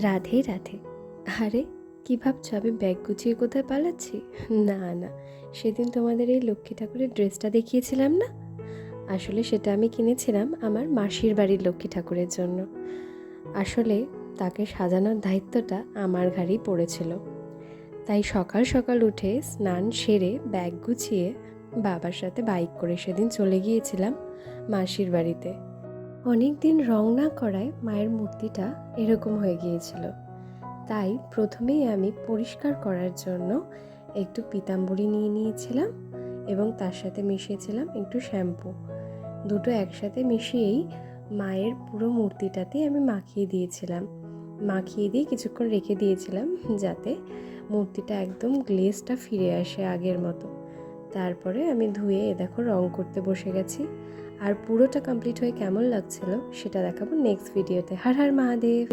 রাধে রাধে। আরে কি ভাবছো আমি ব্যাগ গুছিয়ে কোথায় পালাচ্ছি? না না, সেদিন তোমাদের এই লক্ষ্মী ঠাকুরের ড্রেসটা দেখিয়েছিলাম না, আসলে সেটা আমি কিনেছিলাম আমার মাসির বাড়ির লক্ষ্মী ঠাকুরের জন্য। আসলে তাকে সাজানোর দায়িত্বটা আমার ঘাড়েই পড়েছিল। তাই সকাল সকাল উঠে স্নান সেরে ব্যাগ গুছিয়ে বাবার সাথে বাইক করে সেদিন চলে গিয়েছিলাম মাসির বাড়িতে। অনেক দিন রং না করায় মায়ের মূর্তিটা এরকম হয়ে গিয়েছিল। তাই প্রথমেই আমি পরিষ্কার করার জন্য একটু পিতাম্বরী নিয়ে নিয়েছিলাম এবং তার সাথে মিশিয়েছিলাম একটু শ্যাম্পু। দুটো একসাথে মিশিয়েই মায়ের পুরো মূর্তিটাতে আমি মাখিয়ে দিয়েছিলাম। মাখিয়ে দিয়ে কিছুক্ষণ রেখে দিয়েছিলাম যাতে মূর্তিটা একদম গ্লেজটা ফিরে আসে আগের মতো। তারপরে আমি ধুয়ে দেখো রং করতে বসে গেছি। আর পুরোটা কমপ্লিট হয়ে কেমন লাগছিল সেটা দেখাবো নেক্সট ভিডিওতে। হর হর মহাদেব।